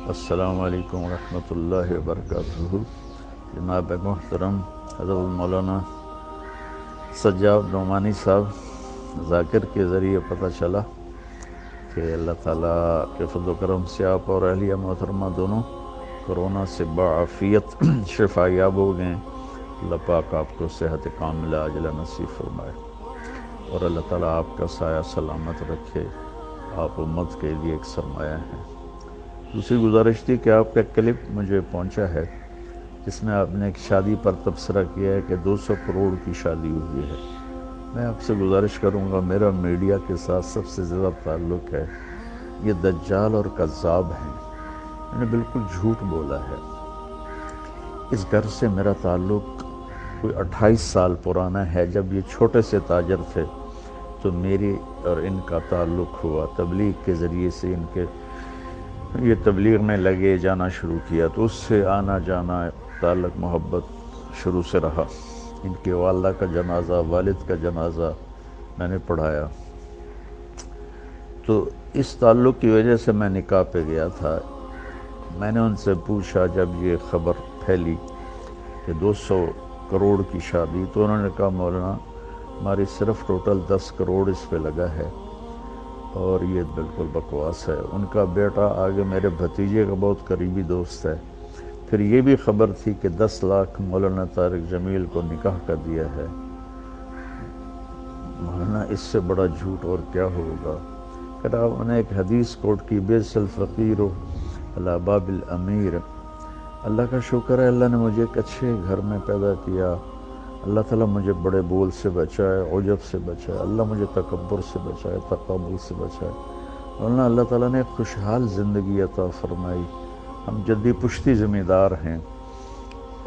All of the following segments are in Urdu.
السلام علیکم ورحمۃ اللہ وبرکاتہ۔ جناب محترم حضرت مولانا سجاد نعمانی صاحب، ذاکر کے ذریعے پتہ چلا کہ اللہ تعالیٰ کے فضل و کرم سے آپ اور اہلیہ محترمہ دونوں کرونا سے بعافیت شفا یاب ہو گئے۔ اللہ پاک آپ کو صحت کاملہ عاجلہ نصیب فرمائے اور اللہ تعالیٰ آپ کا سایہ سلامت رکھے۔ آپ امت کے لیے ایک سرمایہ ہیں۔ دوسری گزارش تھی کہ آپ کا کلپ مجھے پہنچا ہے جس میں آپ نے ایک شادی پر تبصرہ کیا ہے کہ 200 کروڑ کی شادی ہوئی ہے۔ میں آپ سے گزارش کروں گا، میرا میڈیا کے ساتھ سب سے زیادہ تعلق ہے، یہ دجال اور کذاب ہیں۔ میں نے بالکل جھوٹ بولا ہے۔ اس گھر سے میرا تعلق کوئی 28 سال پرانا ہے۔ جب یہ چھوٹے سے تاجر تھے تو میری اور ان کا تعلق ہوا، تبلیغ کے ذریعے سے یہ تبلیغ میں لگے جانا شروع کیا، تو اس سے آنا جانا تعلق محبت شروع سے رہا۔ ان کے والدہ کا جنازہ، والد کا جنازہ میں نے پڑھایا، تو اس تعلق کی وجہ سے میں نکاح پہ گیا تھا۔ میں نے ان سے پوچھا جب یہ خبر پھیلی کہ 200 کروڑ کی شادی، تو انہوں نے کہا مولانا ہماری صرف ٹوٹل 10 کروڑ اس پہ لگا ہے اور یہ بالکل بکواس ہے۔ ان کا بیٹا آگے میرے بھتیجے کا بہت قریبی دوست ہے۔ پھر یہ بھی خبر تھی کہ 10 لاکھ مولانا طارق جمیل کو نکاح کر دیا ہے۔ مولانا اس سے بڑا جھوٹ اور کیا ہوگا؟ پھر آپ نے ایک حدیث کوٹ کی، بیس الفقیر علی باب الامیر۔ اللہ کا شکر ہے، اللہ نے مجھے ایک اچھے گھر میں پیدا کیا۔ اللہ تعالیٰ مجھے بڑے بول سے بچائے، عجب سے بچائے، اللہ مجھے تکبر سے بچائے، تقابل سے بچائے۔ اللہ تعالیٰ نے ایک خوشحال زندگی عطا فرمائی۔ ہم جدی پشتی ذمہ دار ہیں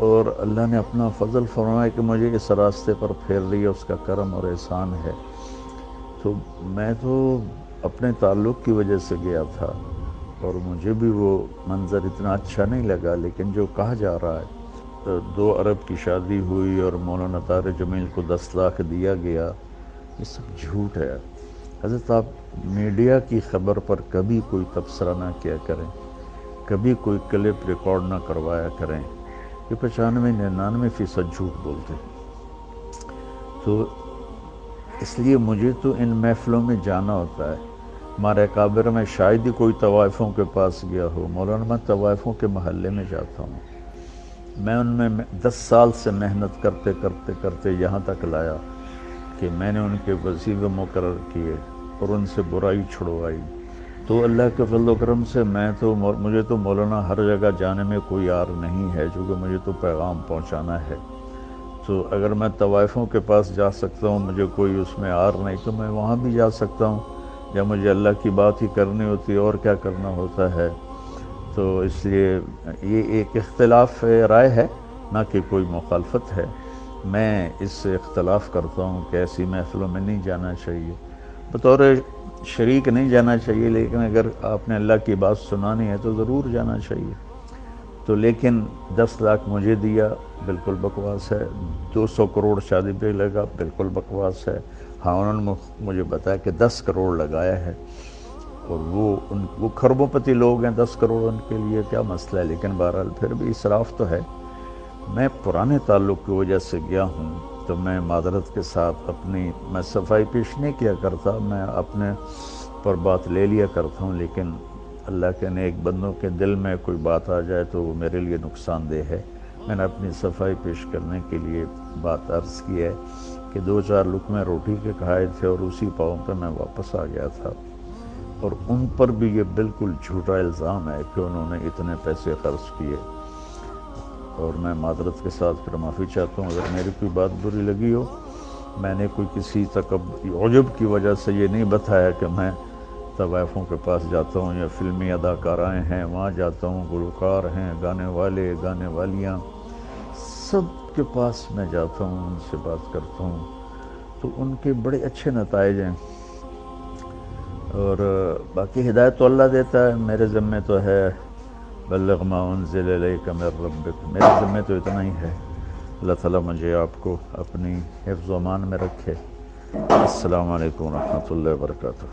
اور اللہ نے اپنا فضل فرمایا کہ مجھے اس راستے پر پھیر لیا، اس کا کرم اور احسان ہے۔ تو میں تو اپنے تعلق کی وجہ سے گیا تھا اور مجھے بھی وہ منظر اتنا اچھا نہیں لگا، لیکن جو کہا جا رہا ہے 2 ارب کی شادی ہوئی اور مولانا طارق جمیل کو 10 لاکھ دیا گیا، یہ سب جھوٹ ہے۔ حضرت آپ میڈیا کی خبر پر کبھی کوئی تبصرہ نہ کیا کریں، کبھی کوئی کلپ ریکارڈ نہ کروایا کریں۔ یہ 95-99% جھوٹ بولتے ہیں۔ تو اس لیے مجھے تو ان محفلوں میں جانا ہوتا ہے۔ ہمارے اکابر میں شاید ہی کوئی طوائفوں کے پاس گیا ہو۔ مولانا میں طوائفوں کے محلے میں جاتا ہوں۔ میں ان میں 10 سال سے محنت کرتے کرتے کرتے یہاں تک لایا کہ میں نے ان کے وظیفے مقرر کیے اور ان سے برائی چھڑوائی۔ تو اللہ کے فضل و کرم سے مجھے تو مولانا ہر جگہ جانے میں کوئی عار نہیں ہے، چونکہ مجھے تو پیغام پہنچانا ہے۔ تو اگر میں طوائفوں کے پاس جا سکتا ہوں، مجھے کوئی اس میں عار نہیں، تو میں وہاں بھی جا سکتا ہوں۔ یا مجھے اللہ کی بات ہی کرنی ہوتی ہے اور کیا کرنا ہوتا ہے۔ تو اس لیے یہ ایک اختلاف رائے ہے، نہ کہ کوئی مخالفت ہے۔ میں اس سے اختلاف کرتا ہوں کہ ایسی محفلوں میں نہیں جانا چاہیے، بطور شریک نہیں جانا چاہیے، لیکن اگر آپ نے اللہ کی بات سنانی ہے تو ضرور جانا چاہیے۔ تو لیکن 10 لاکھ مجھے دیا، بالکل بکواس ہے۔ 200 کروڑ شادی پہ لگا، بالکل بکواس ہے۔ ہاں انہوں نے مجھے بتایا کہ 10 کروڑ لگایا ہے، اور وہ کھربوں پتی لوگ ہیں، 10 کروڑ ان کے لیے کیا مسئلہ ہے، لیکن بہرحال پھر بھی اسراف تو ہے۔ میں پرانے تعلق کی وجہ سے گیا ہوں، تو میں معذرت کے ساتھ میں صفائی پیش نہیں کیا کرتا، میں اپنے پر بات لے لیا کرتا ہوں، لیکن اللہ کے نیک بندوں کے دل میں کوئی بات آ جائے تو وہ میرے لیے نقصان دہ ہے۔ میں نے اپنی صفائی پیش کرنے کے لیے بات عرض کی ہے کہ 2-4 لقمے روٹی کے کھائے تھے اور اسی پاؤں پہ میں واپس آ گیا تھا، اور ان پر بھی یہ بالکل جھوٹا الزام ہے کہ انہوں نے اتنے پیسے خرچ کیے۔ اور میں معذرت کے ساتھ پھر معافی چاہتا ہوں اگر میری کوئی بات بری لگی ہو۔ میں نے کوئی کسی عجب کی وجہ سے یہ نہیں بتایا کہ میں طوائفوں کے پاس جاتا ہوں یا فلمی اداکارائیں ہیں وہاں جاتا ہوں، گلوکار ہیں، گانے والے، گانے والیاں، سب کے پاس میں جاتا ہوں، ان سے بات کرتا ہوں، تو ان کے بڑے اچھے نتائج ہیں۔ اور باقی ہدایت تو اللہ دیتا ہے، میرے ذمہ تو ہے بلغ ما انزل الیک من ربک، میرے ذمہ تو اتنا ہی ہے۔ اللہ تعالیٰ مجھے آپ کو اپنی حفظ و امان میں رکھے۔ السلام علیکم ورحمۃ اللہ وبرکاتہ۔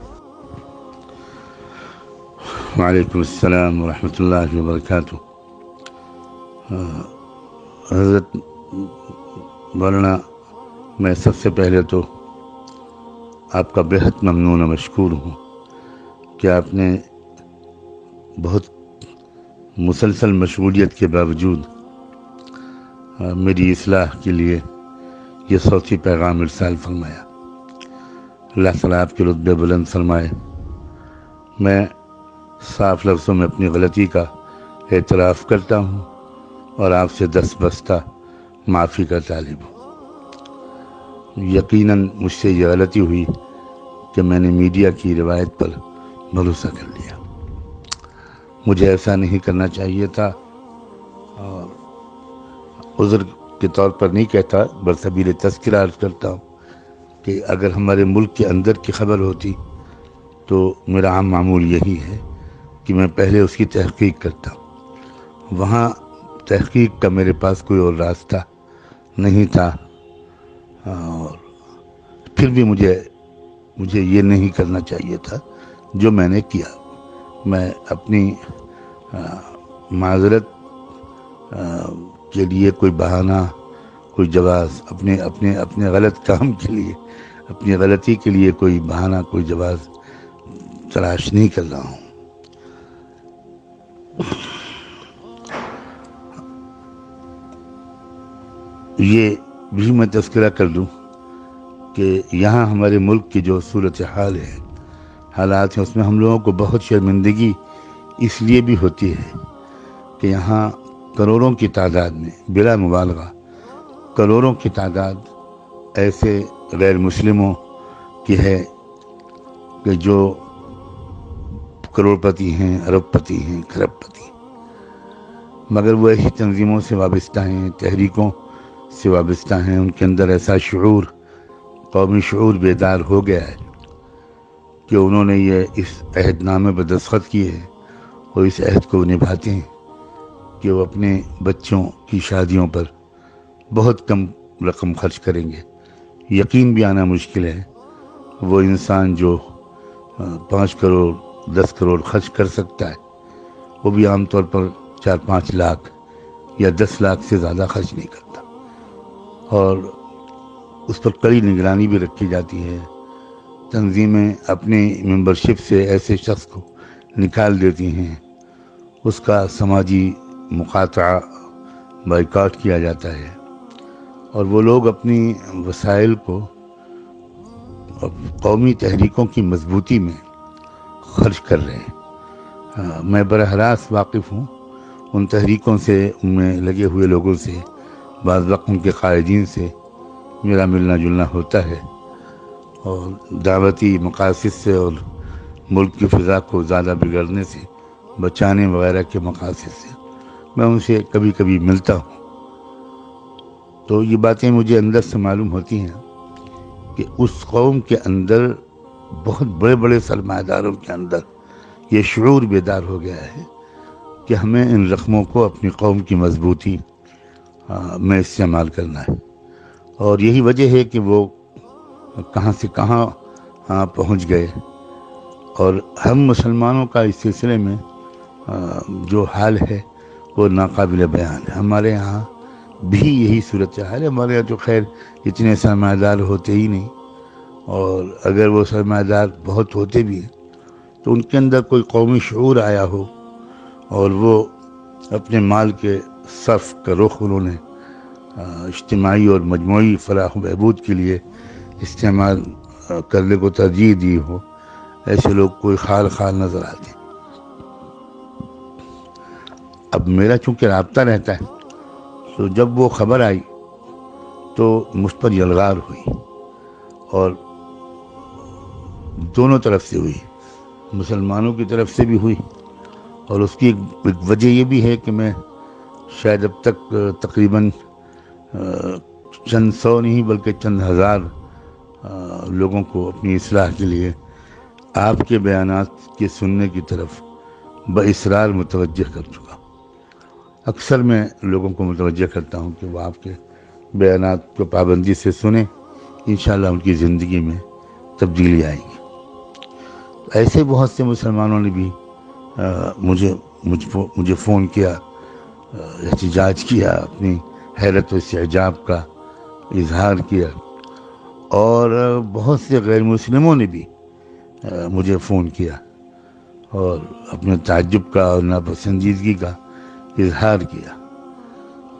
وعلیکم السلام ورحمۃ اللہ وبرکاتہ۔ حضرت مولانا، میں سب سے پہلے تو آپ کا بہت ممنون و مشکور ہوں کہ آپ نے بہت مسلسل مشغولیت کے باوجود میری اصلاح کے لیے یہ صوتی پیغام ارسال فرمایا۔ اللہ تعالیٰ آپ کے رتبے بلند فرمائے۔ میں صاف لفظوں میں اپنی غلطی کا اعتراف کرتا ہوں اور آپ سے دست بستہ معافی کا طالب ہوں۔ یقیناً مجھ سے یہ غلطی ہوئی کہ میں نے میڈیا کی روایت پر بھروسہ کر لیا۔ مجھے ایسا نہیں کرنا چاہیے تھا، اور عذر کے طور پر نہیں کہتا، برسبیل تذکرہ عرض کرتا ہوں کہ اگر ہمارے ملک کے اندر کی خبر ہوتی تو میرا عام معمول یہی ہے کہ میں پہلے اس کی تحقیق کرتا ہوں۔ وہاں تحقیق کا میرے پاس کوئی اور راستہ نہیں تھا، اور پھر بھی مجھے یہ نہیں کرنا چاہیے تھا جو میں نے کیا۔ میں اپنی معذرت کے لیے کوئی بہانہ، کوئی جواز، اپنے غلط کام کے لیے، اپنی غلطی کے لیے کوئی بہانہ، کوئی جواز تلاش نہیں کر رہا ہوں۔ یہ بھی میں تذکرہ کر دوں کہ یہاں ہمارے ملک کی جو صورتحال ہے، حالات ہیں، اس میں ہم لوگوں کو بہت شرمندگی اس لیے بھی ہوتی ہے کہ یہاں کروڑوں کی تعداد میں، بلا مبالغہ کروڑوں کی تعداد ایسے غیر مسلموں کی ہے کہ جو کروڑ پتی ہیں، ارب پتی ہیں، کھرب پتی ہیں، مگر وہ ایسی تنظیموں سے وابستہ ہیں، تحریکوں سے وابستہ ہیں، ان کے اندر ایسا شعور، قومی شعور بیدار ہو گیا ہے کہ انہوں نے یہ اس عہد نامے پر دستخط کیے ہیں اور اس عہد کو نبھاتے ہیں کہ وہ اپنے بچوں کی شادیوں پر بہت کم رقم خرچ کریں گے۔ یقین بھی آنا مشکل ہے وہ انسان جو 5 کروڑ 10 کروڑ خرچ کر سکتا ہے، وہ بھی عام طور پر 4-5 لاکھ یا 10 لاکھ سے زیادہ خرچ نہیں کرتا، اور اس پر کڑی نگرانی بھی رکھی جاتی ہے۔ تنظیمیں اپنی ممبرشپ سے ایسے شخص کو نکال دیتی ہیں، اس کا سماجی مقاطعہ، بائیکاٹ کیا جاتا ہے، اور وہ لوگ اپنی وسائل کو قومی تحریکوں کی مضبوطی میں خرچ کر رہے ہیں۔ میں براہ راست واقف ہوں ان تحریکوں سے، ان میں لگے ہوئے لوگوں سے، بعض وقت ان کے قائدین سے میرا ملنا جلنا ہوتا ہے، اور دعوتی مقاصد سے اور ملک کی فضا کو زیادہ بگڑنے سے بچانے وغیرہ کے مقاصد سے میں ان سے کبھی کبھی ملتا ہوں۔ تو یہ باتیں مجھے اندر سے معلوم ہوتی ہیں کہ اس قوم کے اندر، بہت بڑے بڑے سرمایہ داروں کے اندر یہ شعور بیدار ہو گیا ہے کہ ہمیں ان رقموں کو اپنی قوم کی مضبوطی میں استعمال کرنا ہے، اور یہی وجہ ہے کہ وہ کہاں سے کہاں پہنچ گئے۔ اور ہم مسلمانوں کا اس سلسلے میں جو حال ہے وہ ناقابل بیان ہے۔ ہمارے یہاں بھی یہی صورتحال ہے۔ ہمارے یہاں تو خیر اتنے سرمایہ دار ہوتے ہی نہیں، اور اگر وہ سرمایہ دار بہت ہوتے بھی ہیں تو ان کے اندر کوئی قومی شعور آیا ہو اور وہ اپنے مال کے صرف کا رخ انہوں نے اجتماعی اور مجموعی فلاح و بہبود کے لیے استعمال کرنے کو ترجیح دی ہو، ایسے لوگ کوئی خال نظر آتے ہیں۔ اب میرا چونکہ رابطہ رہتا ہے، تو جب وہ خبر آئی تو مجھ پر یلغار ہوئی، اور دونوں طرف سے ہوئی، مسلمانوں کی طرف سے بھی ہوئی، اور اس کی ایک وجہ یہ بھی ہے کہ میں شاید اب تک تقریباً چند سو نہیں بلکہ چند ہزار لوگوں کو اپنی اصلاح کے لیے آپ کے بیانات کے سننے کی طرف باصرار متوجہ کر چکا۔ اکثر میں لوگوں کو متوجہ کرتا ہوں کہ وہ آپ کے بیانات کو پابندی سے سنیں، انشاءاللہ ان کی زندگی میں تبدیلی آئے گی۔ ایسے بہت سے مسلمانوں نے بھی مجھے فون کیا، احتجاج کیا، اپنی حیرت و استعجاب کا اظہار کیا، اور بہت سے غیر مسلموں نے بھی مجھے فون کیا اور اپنے تعجب کا اور ناپسندیدگی کا اظہار کیا.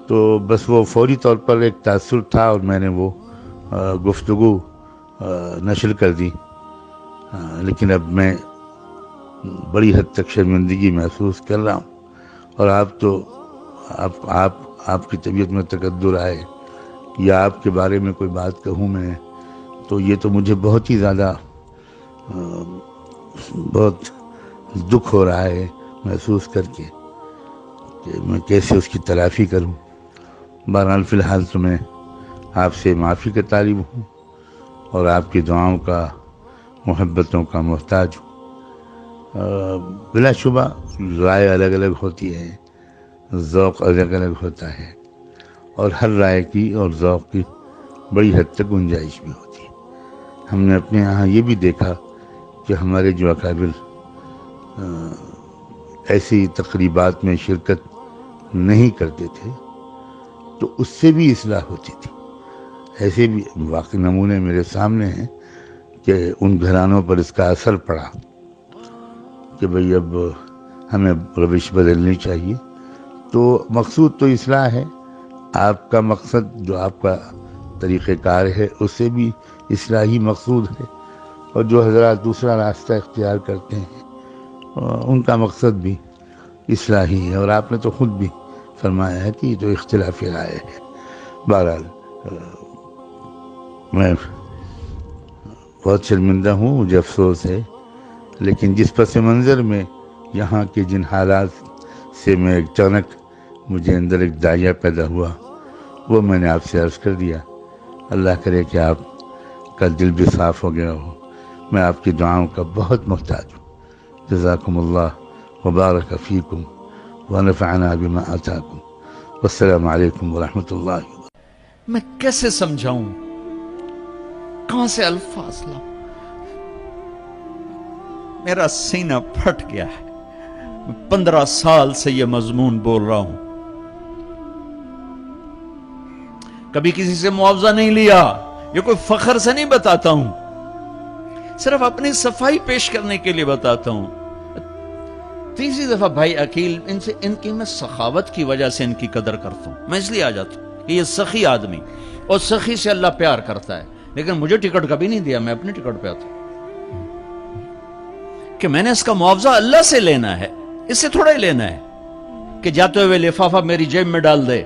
تو بس وہ فوری طور پر ایک تاثر تھا اور میں نے وہ گفتگو نشر کر دی. لیکن اب میں بڑی حد تک شرمندگی محسوس کر رہا ہوں، اور آپ کی طبیعت میں تقدر آئے یا آپ کے بارے میں کوئی بات کہوں میں تو یہ تو مجھے بہت ہی زیادہ بہت دکھ ہو رہا ہے محسوس کر کے کہ میں کیسے اس کی تلافی کروں. بہرحال فی الحال تو میں آپ سے معافی کا طالب ہوں اور آپ کی دعاؤں کا، محبتوں کا محتاج ہوں. بلا شبہ رائے الگ الگ ہوتی ہے، ذوق الگ الگ ہوتا ہے، اور ہر رائے کی اور ذوق کی بڑی حد تک گنجائش بھی ہوتی ہے. ہم نے اپنے یہاں یہ بھی دیکھا کہ ہمارے جو اکابر ایسی تقریبات میں شرکت نہیں کرتے تھے تو اس سے بھی اصلاح ہوتی تھی. ایسے بھی واقعی نمونے میرے سامنے ہیں کہ ان گھرانوں پر اس کا اثر پڑا کہ بھئی اب ہمیں روش بدلنی چاہیے. تو مقصود تو اصلاح ہے، آپ کا مقصد جو آپ کا طریقہ کار ہے اس سے بھی اصلاحی مقصود ہے، اور جو حضرات دوسرا راستہ اختیار کرتے ہیں ان کا مقصد بھی اصلاحی ہے. اور آپ نے تو خود بھی فرمایا ہے کہ یہ تو اختلاف رائے ہے. بہرحال میں بہت شرمندہ ہوں، مجھے افسوس ہے، لیکن جس پس منظر میں یہاں کے جن حالات سے میں اچانک مجھے اندر ایک داعیہ پیدا ہوا وہ میں نے آپ سے عرض کر دیا. اللہ کرے کہ آپ کا دل بھی صاف ہو گیا ہو. میں آپ کی دعاؤں کا بہت محتاج ہوں. جزاکم اللہ وبارک فیکم ونفعنا بما آتاکم. والسلام علیکم ورحمۃ اللہ وبرکاتہ. میں کیسے سمجھاؤں، کہاں سے الفاظ لاؤں؟ میرا سینہ پھٹ گیا ہے. میں 15 سال سے یہ مضمون بول رہا ہوں، کبھی کسی سے معاوضہ نہیں لیا، یہ کوئی فخر سے نہیں بتاتا ہوں، صرف اپنی صفائی پیش کرنے کے لیے بتاتا ہوں. تیسری دفعہ بھائی عقیل ان کی میں سخاوت کی وجہ سے ان کی قدر کرتا ہوں. میں اس لیے آ جاتا ہوں کہ یہ سخی آدمی، اور سخی سے اللہ پیار کرتا ہے. لیکن مجھے ٹکٹ کبھی نہیں دیا، میں اپنی ٹکٹ پہ آتا ہوں کہ میں نے اس کا معاوضہ اللہ سے لینا ہے، اس سے تھوڑا ہی لینا ہے کہ جاتے ہوئے لفافہ میری جیب میں ڈال دے